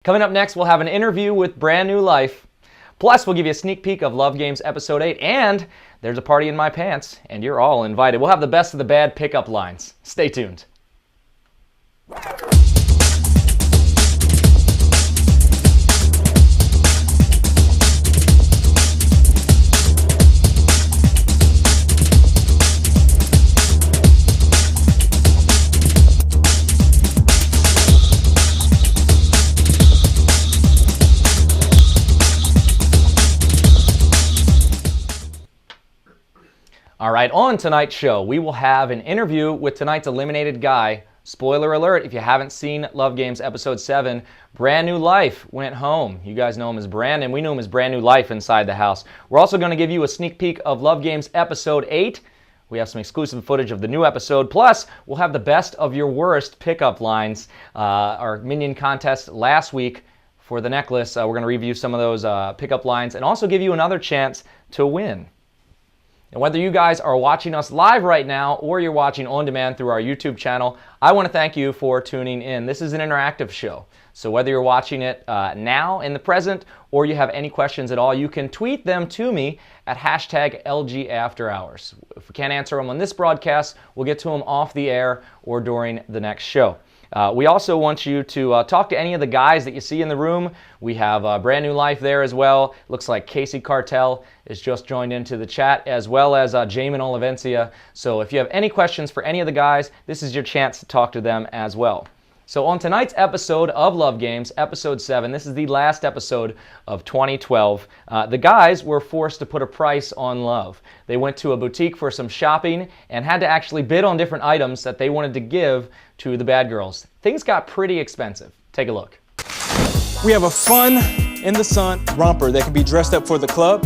Coming up next, we'll have an interview with Brand New Life. Plus, we'll give you a sneak peek of Love Games Episode 8, and there's a party in my pants, and you're all invited. We'll have the best of the bad pickup lines. Stay tuned. All right, on tonight's show, we will have an interview with tonight's eliminated guy. Spoiler alert, if you haven't seen Love Games Episode 7, Brand New Life went home. You guys know him as Brandon. We knew him as Brand New Life inside the house. We're also going to give you a sneak peek of Love Games Episode 8. We have some exclusive footage of the new episode. Plus, we'll have the best of your worst pickup lines. Our Minion contest last week for the necklace. We're going to review some of those pickup lines and also give you another chance to win. And whether you guys are watching us live right now or you're watching on demand through our YouTube channel, I want to thank you for tuning in. This is an interactive show. So whether you're watching it now in the present or you have any questions at all, you can tweet them to me at hashtag LGAfterHours. If we can't answer them on this broadcast, we'll get to them off the air or during the next show. We also want you to talk to any of the guys that you see in the room. We have Brand New Life there as well. Looks like Casey Cartel is just joined into the chat, as well as Jamin Olivencia. So if you have any questions for any of the guys, this is your chance to talk to them as well. So on tonight's episode of Love Games, Episode 7, this is the last episode of 2012, the guys were forced to put a price on love. They went to a boutique for some shopping and had to actually bid on different items that they wanted to give to the bad girls. Things got pretty expensive. Take a look. We have a fun, in the sun romper that can be dressed up for the club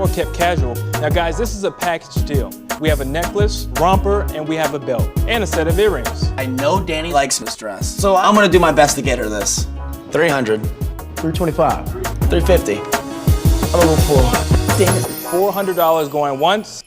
or kept casual. Now guys, this is a package deal. We have a necklace, romper, and we have a belt, and a set of earrings. I know Danny likes this dress, so I'm gonna do my best to get her this. 300. 325. 350. I'm gonna go for, damn it, $400 going once.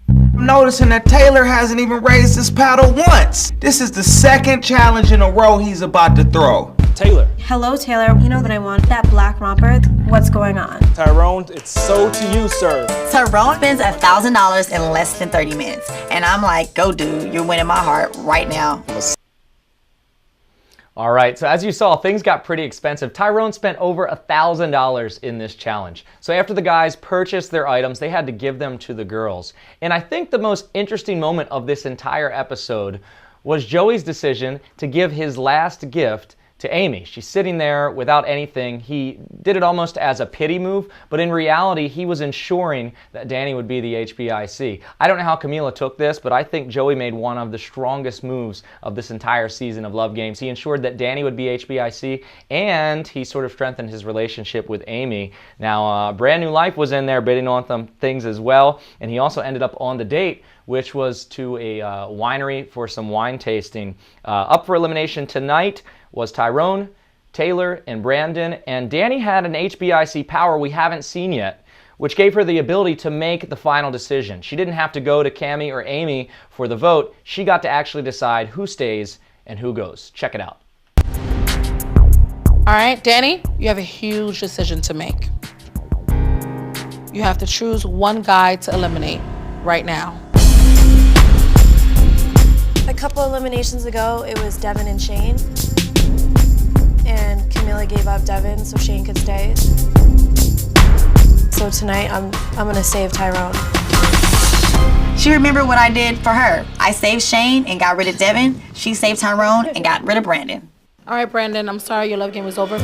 I'm noticing that Taylor hasn't even raised his paddle once. This is the second challenge in a row he's about to throw. Taylor. Hello, Taylor. You know that I want that black romper. What's going on? Tyrone, it's so to you, sir. Tyrone spends $1,000 in less than 30 minutes. And I'm like, go dude, you're winning my heart right now. All right, so as you saw, things got pretty expensive. Tyrone spent over $1,000 in this challenge. So after the guys purchased their items, they had to give them to the girls. And I think the most interesting moment of this entire episode was Joey's decision to give his last gift to Amy. She's sitting there without anything. He did it almost as a pity move, but in reality, he was ensuring that Danny would be the HBIC. I don't know how Camila took this, but I think Joey made one of the strongest moves of this entire season of Love Games. He ensured that Danny would be HBIC, and he sort of strengthened his relationship with Amy. Now, Brand New Life was in there bidding on some things as well, and he also ended up on the date, which was to a winery for some wine tasting. Up for elimination tonight was Tyrone, Taylor, and Brandon, and Danny had an HBIC power we haven't seen yet, which gave her the ability to make the final decision. She didn't have to go to Cammie or Amy for the vote. She got to actually decide who stays and who goes. Check it out. All right, Danny, you have a huge decision to make. You have to choose one guy to eliminate right now. A couple eliminations ago, it was Devin and Shane. And Camila gave up Devin so Shane could stay. So tonight, I'm gonna save Tyrone. She remembered what I did for her. I saved Shane and got rid of Devin. She saved Tyrone and got rid of Brandon. All right, Brandon, I'm sorry your love game is over.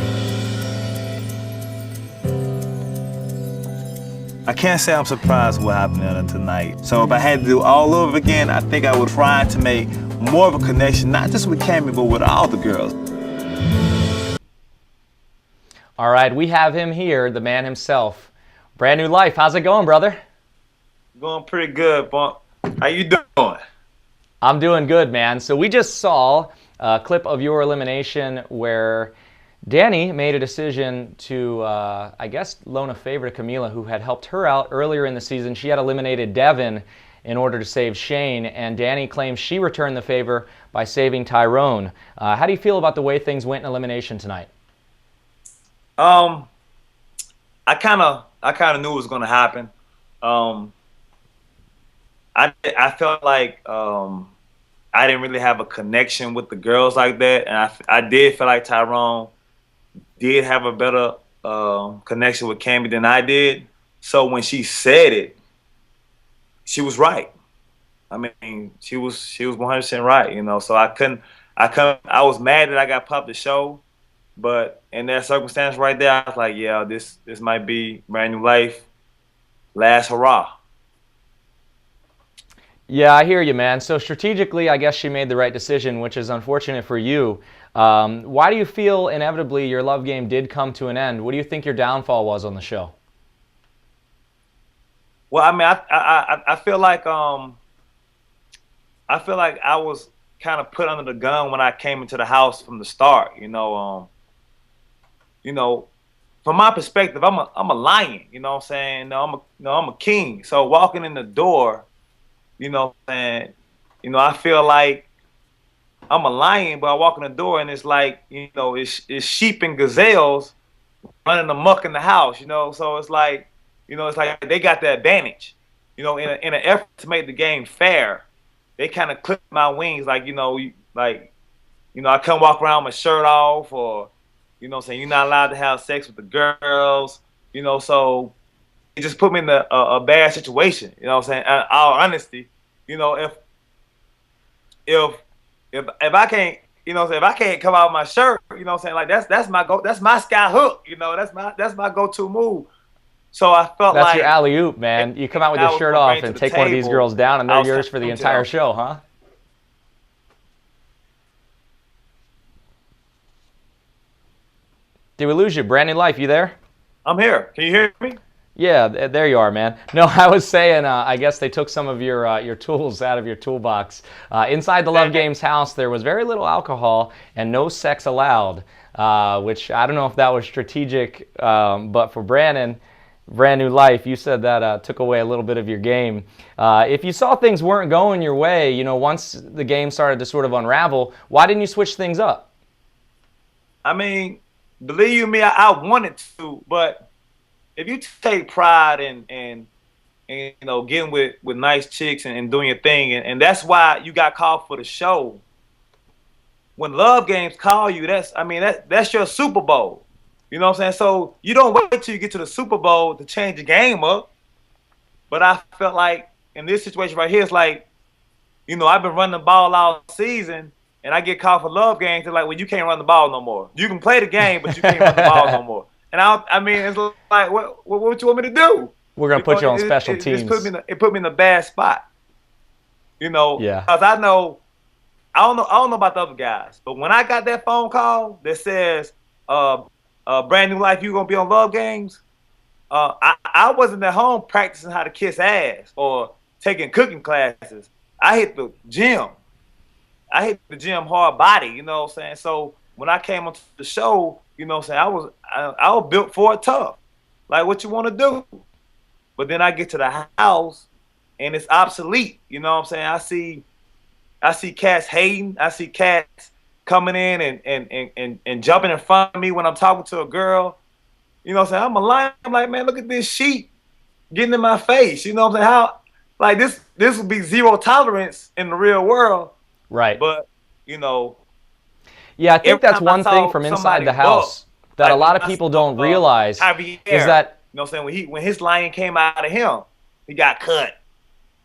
I can't say I'm surprised what happened tonight. So if I had to do all over again, I think I would try to make more of a connection, not just with Cammie, but with all the girls. All right, we have him here, the man himself. Brand New Life, how's it going, brother? Going pretty good, Bump. How you doing? I'm doing good, man. So we just saw a clip of your elimination where Danny made a decision to, I guess, loan a favor to Camila, who had helped her out earlier in the season. She had eliminated Devin, in order to save Shane, and Danny claims she returned the favor by saving Tyrone. How do you feel about the way things went in elimination tonight? I kind of knew it was gonna happen. I felt like I didn't really have a connection with the girls like that, and I did feel like Tyrone did have a better connection with Cammy than I did. So when she said it, she was right. I mean, she was 100% right, you know. So I was mad that I got popped the show, but in that circumstance right there, I was like, yeah, this might be Brand New Life last hurrah. Yeah, I hear you, man. So strategically, I guess she made the right decision, which is unfortunate for you. Why do you feel inevitably your love game did come to an end? What do you think your downfall was on the show? Well, I mean, I feel like I was kind of put under the gun when I came into the house from the start. You know, from my perspective, I'm a lion. You know what I'm saying? I'm a king. So walking in the door, you know, and I feel like I'm a lion, but I walk in the door and it's like, you know, it's sheep and gazelles running amok in the house. You know, so it's like they got the advantage. You know, in an effort to make the game fair, they kind of clip my wings, like I come walk around with my shirt off, or you know what I'm saying, you're not allowed to have sex with the girls, you know, so it just put me in a bad situation, you know what I'm saying? In all honesty, you know, if I can't, you know, if I can't come out of my shirt, you know what I'm saying, like that's my sky hook, you know, that's my go-to move. So I felt that's like your alley-oop, man. You come out with your shirt off and take one of these girls down, and they're yours for the entire show, huh? Did we lose you? Brand New Life, you there? I'm here. Can you hear me? Yeah, there you are, man. No, I was saying, I guess they took some of your tools out of your toolbox. Inside the Love Games house, there was very little alcohol and no sex allowed, which I don't know if that was strategic, but for Brandon, Brand New Life, you said that took away a little bit of your game. If you saw things weren't going your way, you know, once the game started to sort of unravel, why didn't you switch things up? I mean, believe you me, I wanted to, but if you take pride in you know, getting with nice chicks and doing your thing, and that's why you got called for the show. When Love Games call you, that's your Super Bowl. You know what I'm saying? So you don't wait till you get to the Super Bowl to change the game up. But I felt like in this situation right here, it's like, you know, I've been running the ball all season, and I get called for Love Games. They're like, well, you can't run the ball no more. You can play the game, but you can't run the ball no more. And I mean, it's like, what you want me to do? We're gonna put you on special teams. It put me in a bad spot. You know, yeah. Because I don't know about the other guys, but when I got that phone call that says, Brand New Life, you gonna be on Love Games, I wasn't at home practicing how to kiss ass or taking cooking classes. I hit the gym. I hit the gym hard body, you know what I'm saying? So when I came onto the show, you know what I'm saying, I was built for it tough. Like, what you want to do? But then I get to the house and it's obsolete. You know what I'm saying? I see cats hating. I see cats coming in and jumping in front of me when I'm talking to a girl. You know what I'm saying? I'm a lion. I'm like, man, look at this sheep getting in my face. You know what I'm saying? How, like, this would be zero tolerance in the real world. Right. But, you know. Yeah, I think that's one thing from inside the house that a lot of people don't realize is that, you know what I'm saying, when his lion came out of him, he got cut.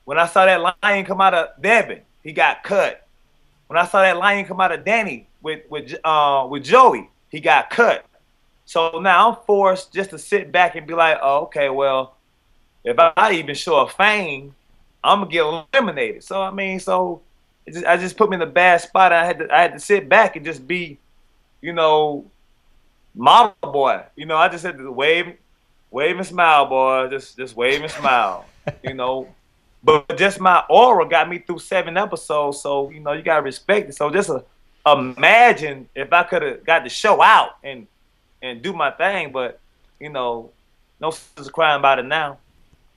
When I saw that lion come out of Devin, he got cut. When I saw that lion come out of Danny with Joey, he got cut. So now I'm forced just to sit back and be like, oh, okay, well, if I even show a fang, I'm gonna get eliminated. So I mean, I just put me in a bad spot. I had to sit back and just be, you know, model boy. You know, I just had to wave and smile, boy. Just wave and smile. You know, but just my aura got me through 7 episodes. So you know, you gotta respect it. So just imagine if I could have got the show out and do my thing. But you know, no sense crying about it now.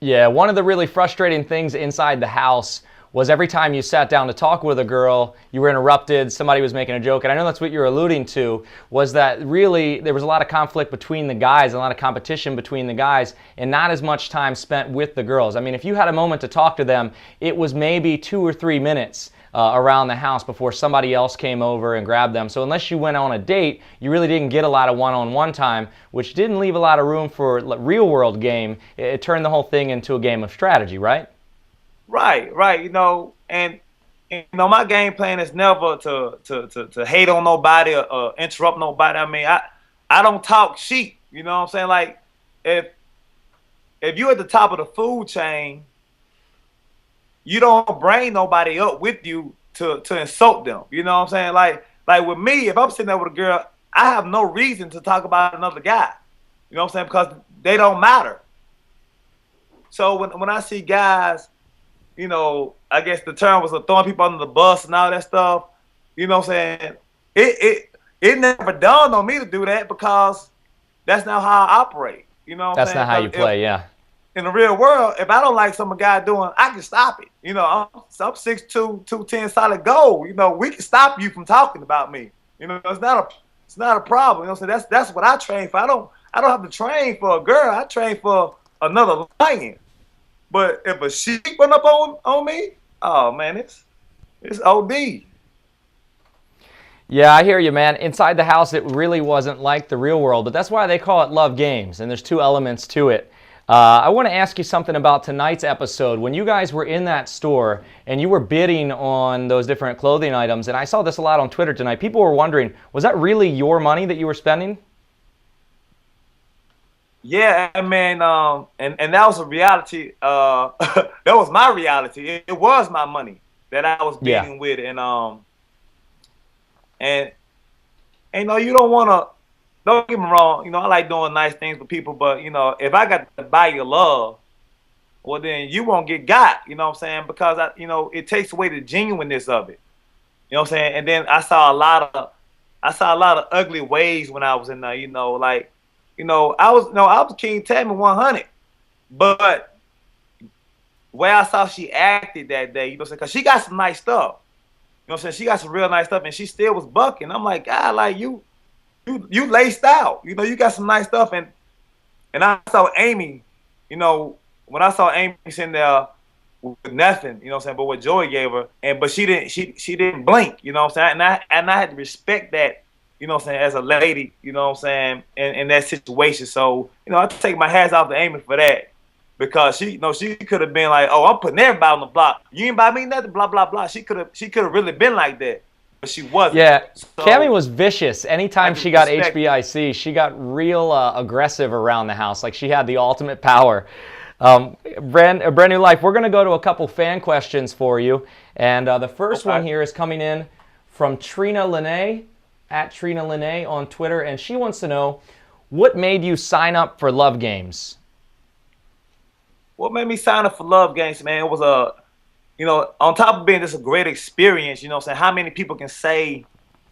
Yeah, one of the really frustrating things inside the house was every time you sat down to talk with a girl, you were interrupted, somebody was making a joke, and I know that's what you're alluding to, was that really there was a lot of conflict between the guys, a lot of competition between the guys, and not as much time spent with the girls. I mean, if you had a moment to talk to them, it was maybe 2 or 3 minutes around the house before somebody else came over and grabbed them. So unless you went on a date, you really didn't get a lot of one-on-one time, which didn't leave a lot of room for a real-world game. It turned the whole thing into a game of strategy, right? Right. And my game plan is never to hate on nobody or interrupt nobody. I mean, I don't talk sheep. You know what I'm saying? Like, if you're at the top of the food chain, you don't bring nobody up with you to insult them. You know what I'm saying? Like with me, if I'm sitting there with a girl, I have no reason to talk about another guy. You know what I'm saying? Because they don't matter. So when I see guys, I guess the term was throwing people under the bus and all that stuff. You know what I'm saying? It never dawned on me to do that because that's not how I operate. You know what I'm saying? That's not how you play, yeah. In the real world, if I don't like something a guy doing, I can stop it. I'm 6'2", 210 solid gold. We can stop you from talking about me. It's not a problem. So that's what I train for. I don't have to train for a girl. I train for another lion. But if a sheep run up on me, oh man, it's OD. Yeah, I hear you, man. Inside the house, it really wasn't like the real world, but that's why they call it Love Games, and there's 2 elements to it. I want to ask you something about tonight's episode. When you guys were in that store and you were bidding on those different clothing items, and I saw this a lot on Twitter tonight, people were wondering, was that really your money that you were spending? Yeah, man, and that was a reality. That was my reality. It was my money that I was bidding with, and you don't want to. Don't get me wrong. I like doing nice things for people, but if I got to buy your love, well then you won't get got. You know what I'm saying? Because it takes away the genuineness of it. You know what I'm saying? And then I saw a lot of ugly ways when I was in there. I was King Tammy 100, but where I saw she acted that day, because she got some nice stuff. You know what I'm saying? She got some real nice stuff, and she still was bucking. I'm like, God, like you laced out. You got some nice stuff, and I saw Amy. When I saw Amy sitting there with nothing, you know what I'm saying, but what Joey gave her, but she didn't blink. You know what I'm saying? And I had to respect that. You know what I'm saying, as a lady, you know what I'm saying, in that situation. So, I take my hats off to Amy for that. Because she could have been like, oh, I'm putting everybody on the block. You ain't buy me nothing, blah, blah, blah. She could have really been like that. But she wasn't. Yeah, so, Cammy was vicious. Anytime she got HBIC, she got real aggressive around the house. Like she had the ultimate power. Brand New Life, we're going to go to a couple fan questions for you. And the first one here is coming in from Trina Lene, at Trina Lene on Twitter. And she wants to know, what made you sign up for Love Games? What made me sign up for Love Games, man, it was on top of being just a great experience, saying, how many people can say,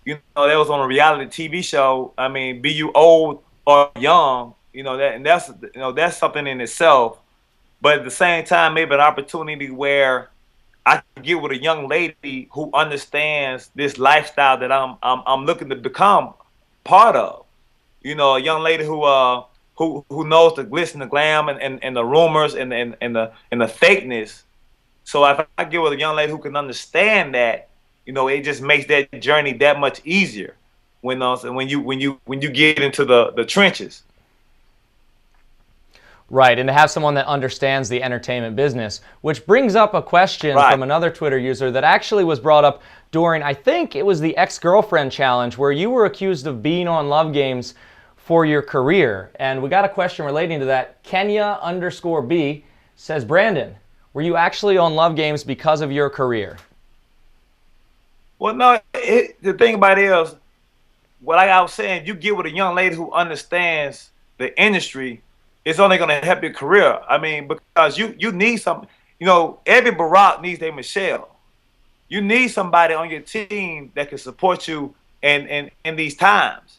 that was on a reality TV show. I mean, be you old or young, that's something in itself. But at the same time, maybe an opportunity where I can get with a young lady who understands this lifestyle that I'm looking to become part of. A young lady who knows the glitz and the glam and the rumors and the fakeness. So if I get with a young lady who can understand that, it just makes that journey that much easier when you get into the trenches. Right, and to have someone that understands the entertainment business, which brings up a question from another Twitter user that actually was brought up during, I think it was the ex-girlfriend challenge, where you were accused of being on Love Games for your career. And we got a question relating to that. Kenya_B says, Brandon, were you actually on Love Games because of your career? Well, no, the thing about it is, like I was saying, you get with a young lady who understands the industry, it's only going to help your career. I mean, because you need something. Every Barack needs a Michelle. You need somebody on your team that can support you in these times.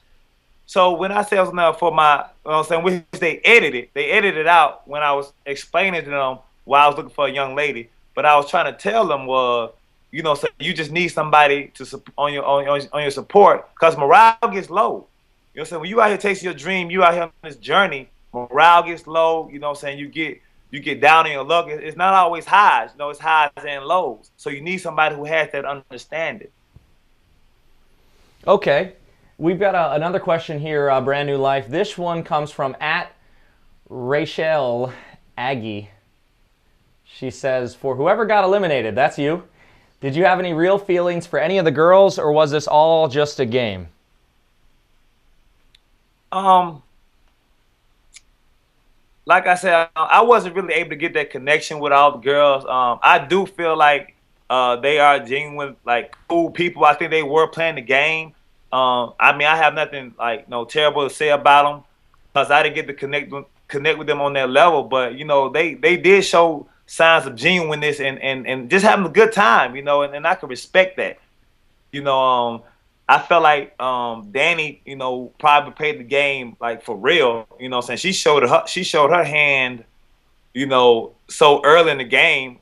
So when I say I was enough for my, you know what I'm saying, which they edited out when I was explaining to them why I was looking for a young lady. But I was trying to tell them was, you know, so you just need somebody to on your support, because morale gets low. You know what I'm saying? When you out here chasing your dream, you out here on this journey, morale gets low. You know what I'm saying? You get down in your luck. It's not always highs. You know, it's highs and lows. So you need somebody who has that understanding. Okay. We've got another question here, Brand New Life. This one comes from @Rachel Aggie. She says, for whoever got eliminated, that's you, did you have any real feelings for any of the girls, or was this all just a game? Like I said, I wasn't really able to get that connection with all the girls. I do feel like they are genuine, like cool people. I think they were playing the game. I mean, I have nothing like terrible to say about them, because I didn't get to connect with them on that level. But you know, they did show signs of genuineness and just having a good time. You know, and I can respect that. You know, I felt like Danny, you know, probably played the game like for real. You know what I'm saying? She showed her hand, you know, so early in the game,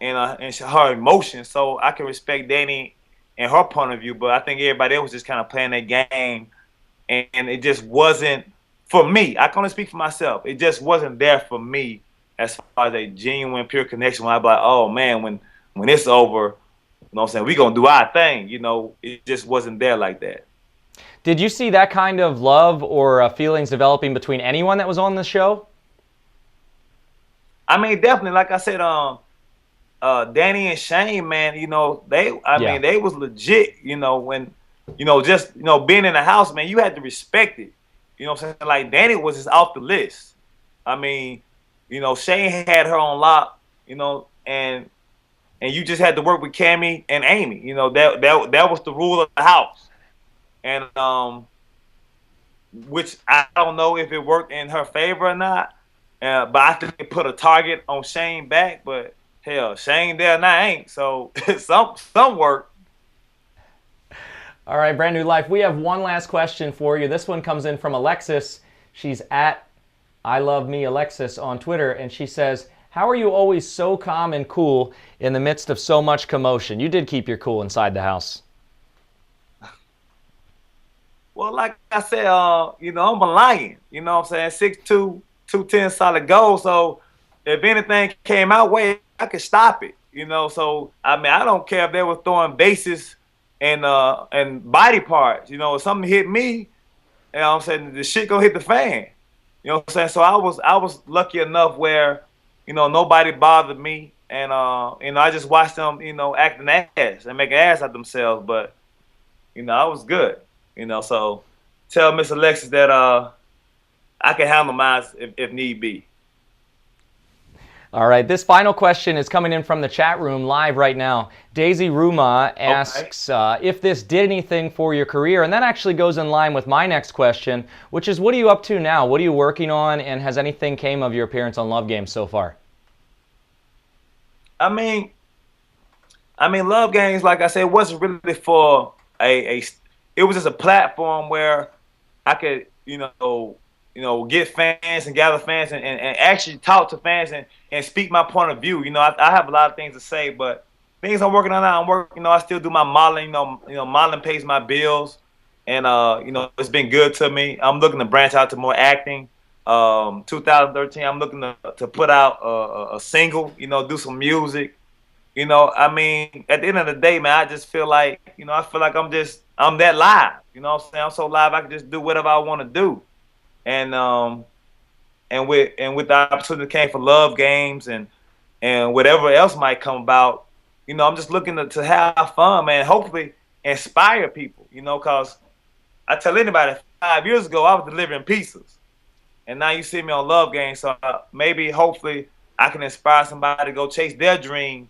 and her emotions. So I can respect Danny and her point of view, but I think everybody else was just kind of playing that game, and it just wasn't for me. I can only speak for myself. It just wasn't there for me as far as a genuine, pure connection. When I be like, oh man, when it's over, you know what I'm saying, we gonna do our thing. You know, it just wasn't there like that. Did you see that kind of love or feelings developing between anyone that was on the show? I mean, definitely. Like I said, Danny and Shane, man, you know, I mean, they was legit, you know, when, you know, just, you know, being in the house, man, you had to respect it. You know what I'm saying? Like, Danny was just off the list. I mean, you know, Shane had her on lock, you know, and you just had to work with Cammie and Amy. You know, that was the rule of the house. And, which I don't know if it worked in her favor or not, but I think it put a target on Shane back, but hell, Shane there and I ain't, so some work. All right, Brand New Life, we have one last question for you. This one comes in from Alexis. She's @ILoveMeAlexis on Twitter, and she says, how are you always so calm and cool in the midst of so much commotion? You did keep your cool inside the house. Well, like I said, you know, I'm a lion. You know what I'm saying? 6'2", 210 solid gold. So if anything came our way, I could stop it. You know, so I mean, I don't care if they were throwing bases and body parts. You know, if something hit me, you know what I'm saying, the shit gonna hit the fan. You know what I'm saying? So I was lucky enough where, you know, nobody bothered me, and you know, I just watched them, you know, acting ass and making ass out themselves. But you know, I was good. You know, so tell Miss Alexis that I can handle mine if need be. All right, this final question is coming in from the chat room live right now. Daisy Ruma asks if this did anything for your career, and that actually goes in line with my next question, which is, what are you up to now? What are you working on, and has anything came of your appearance on Love Games so far? I mean, Love Games, like I said, wasn't really for it was just a platform where I could, you know, get fans and gather fans and actually talk to fans and speak my point of view. You know, I have a lot of things to say, but things I'm working on now, you know, I still do my modeling. You know, modeling pays my bills, and you know, it's been good to me. I'm looking to branch out to more acting. 2013, I'm looking to put out a single. You know, do some music. You know, I mean, at the end of the day, man, I just feel like, you know, I'm that live. You know what I'm saying? I'm so live, I can just do whatever I want to do. And with the opportunity that came for Love Games and whatever else might come about, you know, I'm just looking to have fun, man. Hopefully inspire people, you know, because I tell anybody, 5 years ago I was delivering pizzas, and now you see me on Love Games. So maybe, hopefully, I can inspire somebody to go chase their dream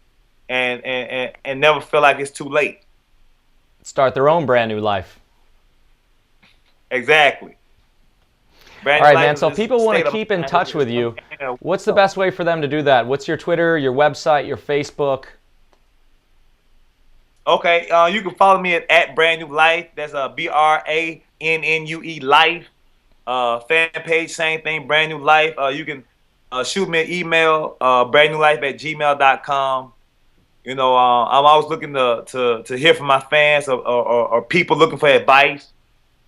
and never feel like it's too late. Start their own brand new life. Exactly. All right, man, so people want to keep in touch with you. What's the best way for them to do that? What's your Twitter, your website, your Facebook? Okay, you can follow me at Brand New Life. That's BRANNUE Life. Fan page, same thing, Brand New Life. You can shoot me an email, brandnewlife@gmail.com. You know, I'm always looking to hear from my fans or people looking for advice.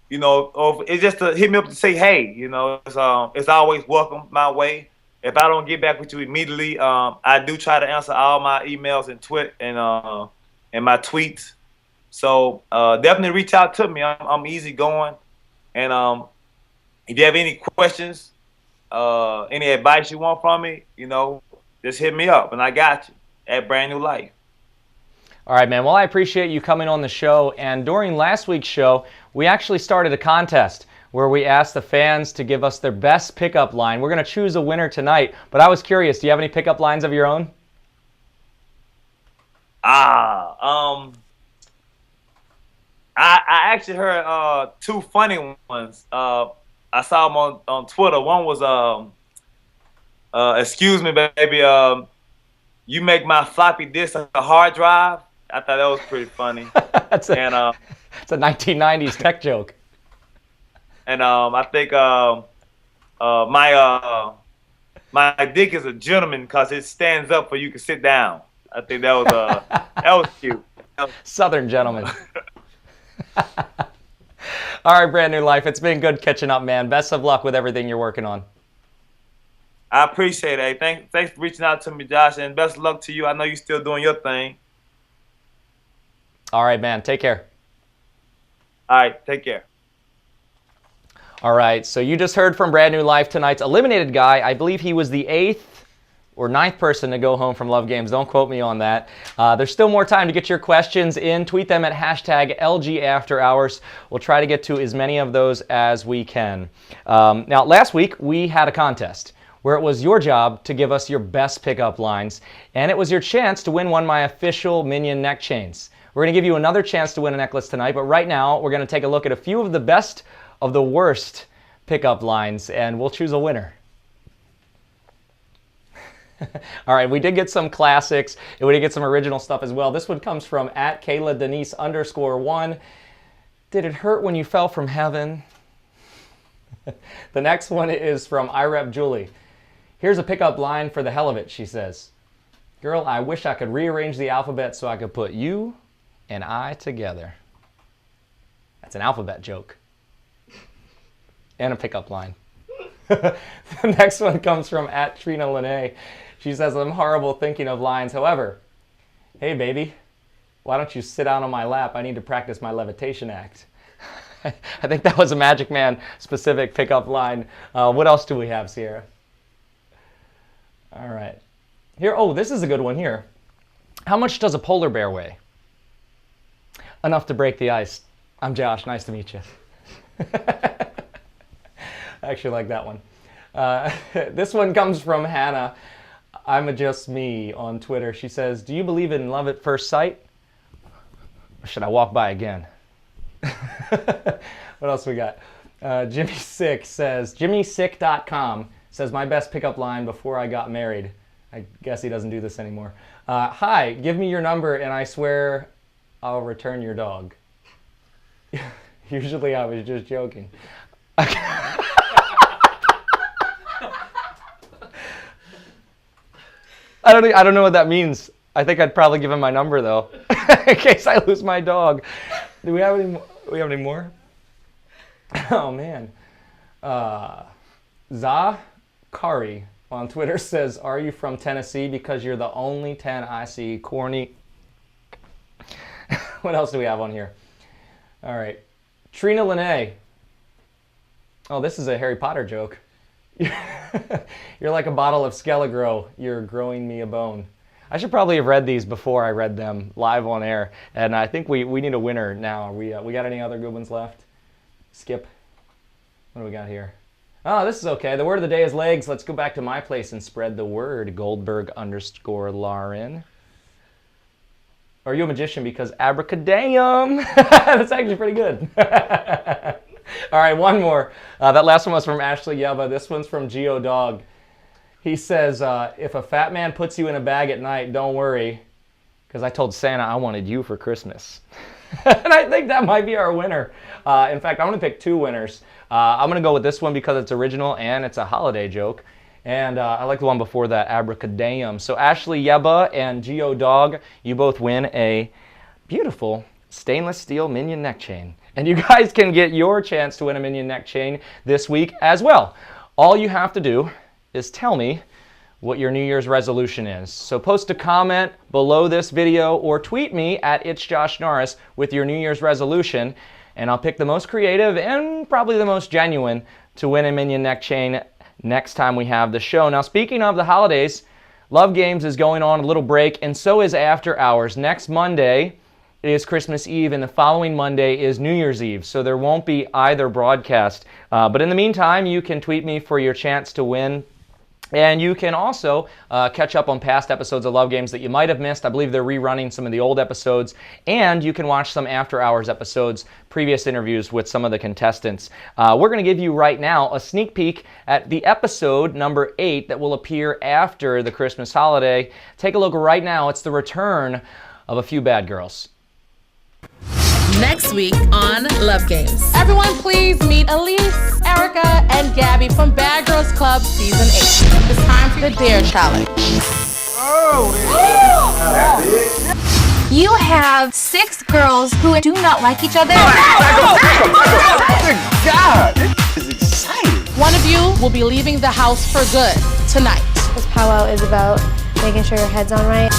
You know, or it's just to hit me up to say, hey, you know, it's always welcome my way. If I don't get back with you immediately, I do try to answer all my emails and my tweets. So definitely reach out to me. I'm easy going, and if you have any questions, any advice you want from me, you know, just hit me up, and I got you at Brand New Life. All right, man. Well, I appreciate you coming on the show. And during last week's show, we actually started a contest where we asked the fans to give us their best pickup line. We're going to choose a winner tonight. But I was curious, do you have any pickup lines of your own? I actually heard two funny ones. I saw them on Twitter. One was excuse me, baby, you make my floppy disk a hard drive. I thought that was pretty funny. It's a 1990s tech joke. And I think my dick is a gentleman because it stands up for you to sit down. I think that was that was cute. Southern gentleman. All right, Brand New Life. It's been good catching up, man. Best of luck with everything you're working on. I appreciate it. Hey, thanks for reaching out to me, Josh, and best of luck to you. I know you're still doing your thing. All right, man. Take care. All right, take care. All right, so you just heard from Brand New Life, tonight's eliminated guy. I believe he was the 8th or 9th person to go home from Love Games. Don't quote me on that. There's still more time to get your questions in. Tweet them at #LGAfterHours. We'll try to get to as many of those as we can. Now, last week, we had a contest where it was your job to give us your best pickup lines, and it was your chance to win one of my official Minion neck chains. We're going to give you another chance to win a necklace tonight, but right now, we're going to take a look at a few of the best of the worst pickup lines, and we'll choose a winner. All right, we did get some classics, and we did get some original stuff as well. This one comes from @KaylaDenise_1. Did it hurt when you fell from heaven? The next one is from IRep Julie. Here's a pickup line for the hell of it, she says. Girl, I wish I could rearrange the alphabet so I could put you and I together. That's an alphabet joke. And a pickup line. The next one comes from @TrinaLene. She says, I'm horrible thinking of lines. However, hey baby, why don't you sit down on my lap? I need to practice my levitation act. I think that was a Magic Man specific pickup line. What else do we have, Sierra? All right. Here, oh, this is a good one here. How much does a polar bear weigh? Enough to break the ice. I'm Josh. Nice to meet you. I actually like that one. This one comes from Hannah. I'm a Just Me on Twitter. She says, do you believe in love at first sight? Or should I walk by again? What else we got? Jimmy Sick says, JimmySick.com says, my best pickup line before I got married. I guess he doesn't do this anymore. Hi, give me your number and I swear I'll return your dog. Usually I was just joking. I don't know what that means. I think I'd probably give him my number though, in case I lose my dog. Do we have any more? Oh man. Zakari on Twitter says, are you from Tennessee? Because you're the only 10 I see. Corny. What else do we have on here? All right. Trina Lene. Oh, this is a Harry Potter joke. You're like a bottle of Skelligro. You're growing me a bone. I should probably have read these before I read them live on air. And I think we need a winner now. We got any other good ones left? Skip. What do we got here? Oh, this is okay. The word of the day is legs. Let's go back to my place and spread the word. Goldberg_Lauren. Are you a magician? Because abracadam. That's actually pretty good. All right, one more. That last one was from Ashley Yeva. This one's from Geo Dog. He says, if a fat man puts you in a bag at night, don't worry. because I told Santa I wanted you for Christmas. And I think that might be our winner. In fact, I'm going to pick two winners. I'm going to go with this one because it's original and it's a holiday joke. And I like the one before that, Abracadam. So Ashley Yeba and Geo Dog, you both win a beautiful stainless steel Minion neck chain. And you guys can get your chance to win a Minion neck chain this week as well. All you have to do is tell me what your New Year's resolution is. So post a comment below this video or tweet me at It's Josh Norris with your New Year's resolution, and I'll pick the most creative and probably the most genuine to win a Minion neck chain next time we have the show. Now, speaking of the holidays, Love Games is going on a little break, and so is After Hours. Next Monday is Christmas Eve, and the following Monday is New Year's Eve, so there won't be either broadcast. But in the meantime, you can tweet me for your chance to win. And you can also catch up on past episodes of Love Games that you might have missed. I believe they're rerunning some of the old episodes. And you can watch some After Hours episodes, previous interviews with some of the contestants. We're going to give you right now a sneak peek at the episode number 8 that will appear after the Christmas holiday. Take a look right now. It's the return of a few bad girls. Next week on Love Games. Everyone please meet Elise, Erica, and Gabby from Bad Girls Club Season 8. It's time for the Dare Challenge. You have 6 girls who do not like each other. God, this is exciting. One of you will be leaving the house for good tonight. This powwow is about making sure your head's on right.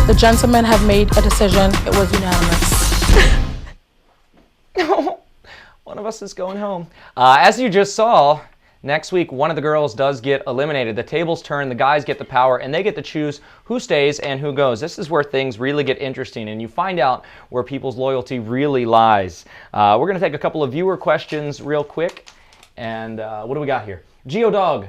The gentlemen have made a decision. It was unanimous. One of us is going home. As you just saw, next week one of the girls does get eliminated. The tables turn, the guys get the power, and they get to choose who stays and who goes. This is where things really get interesting, and you find out where people's loyalty really lies. We're going to take a couple of viewer questions real quick. And what do we got here? Geo Dog,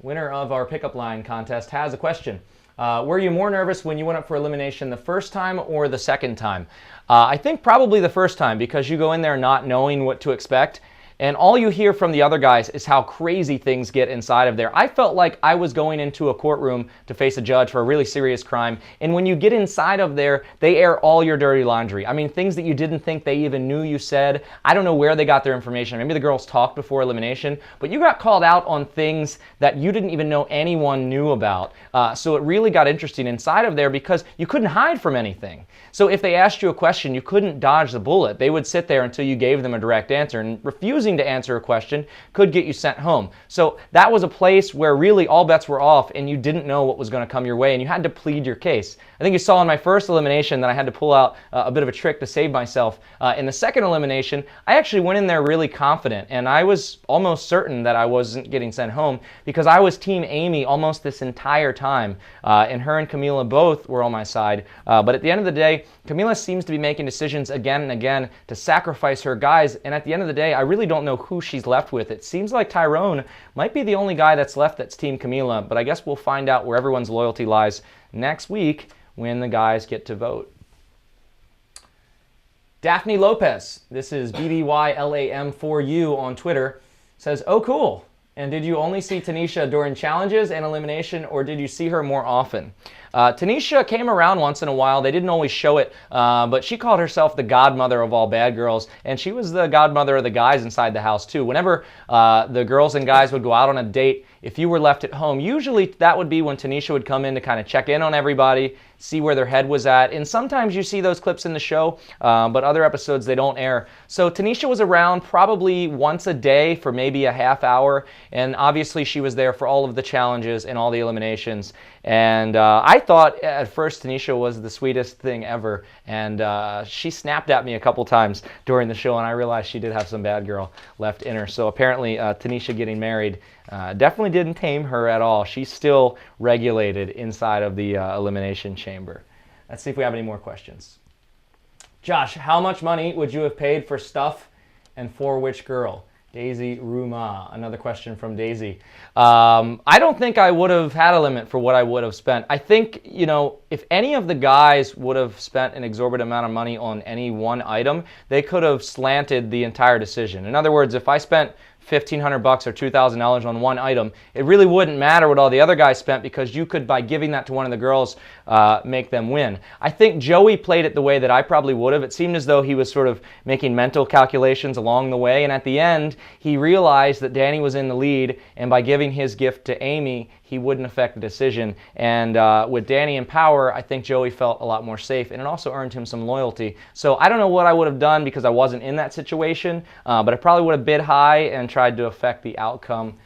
winner of our pickup line contest, has a question. Were you more nervous when you went up for elimination the first time or the second time? I think probably the first time, because you go in there not knowing what to expect, and all you hear from the other guys is how crazy things get inside of there. I felt like I was going into a courtroom to face a judge for a really serious crime, and when you get inside of there, they air all your dirty laundry. I mean, things that you didn't think they even knew you said. I don't know where they got their information. Maybe the girls talked before elimination, but you got called out on things that you didn't even know anyone knew about. So it really got interesting inside of there because you couldn't hide from anything. So if they asked you a question, you couldn't dodge the bullet. They would sit there until you gave them a direct answer, and refusing to answer a question could get you sent home. So that was a place where really all bets were off and you didn't know what was going to come your way, and you had to plead your case. I think you saw in my first elimination that I had to pull out a bit of a trick to save myself. In the second elimination, I actually went in there really confident, and I was almost certain that I wasn't getting sent home because I was Team Amy almost this entire time, and her and Camila both were on my side. But at the end of the day, Camila seems to be making decisions again and again to sacrifice her guys, and at the end of the day, I really don't know who she's left with. It seems like Tyrone might be the only guy that's left that's Team Camila, but I guess we'll find out where everyone's loyalty lies next week when the guys get to vote. Daphne Lopez, this is BBYLAM4U on Twitter, says, "Oh, cool. And did you only see Tanisha during challenges and elimination, or did you see her more often?" Tanisha came around once in a while. They didn't always show it, but she called herself the godmother of all bad girls, and she was the godmother of the guys inside the house too. Whenever the girls and guys would go out on a date, if you were left at home, usually that would be when Tanisha would come in to kind of check in on everybody, see where their head was at, and sometimes you see those clips in the show, but other episodes they don't air. So Tanisha was around probably once a day for maybe a half hour, and obviously she was there for all of the challenges and all the eliminations. And I thought at first Tanisha was the sweetest thing ever, and she snapped at me a couple times during the show, and I realized she did have some bad girl left in her. So apparently Tanisha getting married definitely didn't tame her at all. She's still regulated inside of the elimination chamber. Let's see if we have any more questions. Josh, how much money would you have paid for stuff, and for which girl? Daisy Ruma, another question from Daisy. I don't think I would have had a limit for what I would have spent. I think, you know, if any of the guys would have spent an exorbitant amount of money on any one item, they could have slanted the entire decision. In other words, if I spent $1,500 or $2,000 on one item, it really wouldn't matter what all the other guys spent because you could, by giving that to one of the girls, make them win. I think Joey played it the way that I probably would have. It seemed as though he was sort of making mental calculations along the way, and at the end, he realized that Danny was in the lead, and by giving his gift to Amy, he wouldn't affect the decision. And with Danny in power, I think Joey felt a lot more safe, and it also earned him some loyalty. So I don't know what I would have done because I wasn't in that situation, but I probably would have bid high and tried to affect the outcome.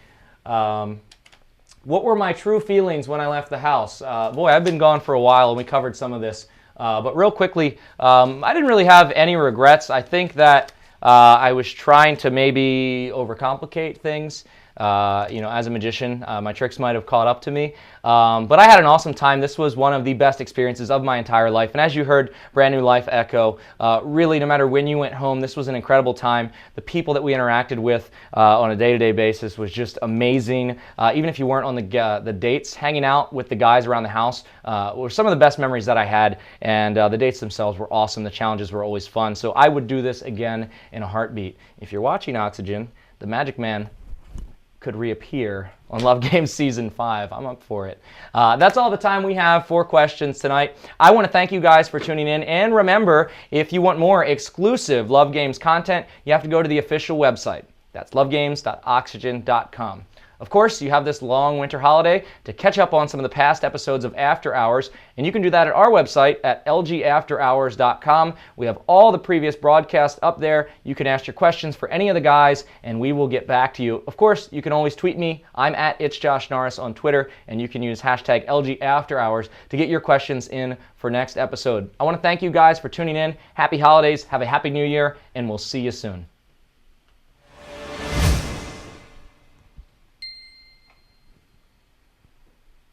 What were my true feelings when I left the house? Boy, I've been gone for a while, and we covered some of this. But real quickly, I didn't really have any regrets. I think that I was trying to maybe overcomplicate things. As a magician, my tricks might have caught up to me. But I had an awesome time. This was one of the best experiences of my entire life. And as you heard Brand New Life echo, really, no matter when you went home, this was an incredible time. The people that we interacted with on a day-to-day basis was just amazing. Even if you weren't on the dates, hanging out with the guys around the house were some of the best memories that I had. And the dates themselves were awesome. The challenges were always fun. So I would do this again in a heartbeat. If you're watching Oxygen, the Magic Man could reappear on Love Games Season 5. I'm up for it. That's all the time we have for questions tonight. I want to thank you guys for tuning in. And remember, if you want more exclusive Love Games content, you have to go to the official website. That's lovegames.oxygen.com. Of course, you have this long winter holiday to catch up on some of the past episodes of After Hours, and you can do that at our website at LGAfterHours.com. We have all the previous broadcasts up there. You can ask your questions for any of the guys, and we will get back to you. Of course, you can always tweet me. I'm at @It'sJoshNorris on Twitter, and you can use hashtag LGAfterHours to get your questions in for next episode. I want to thank you guys for tuning in. Happy holidays, have a happy new year, and we'll see you soon.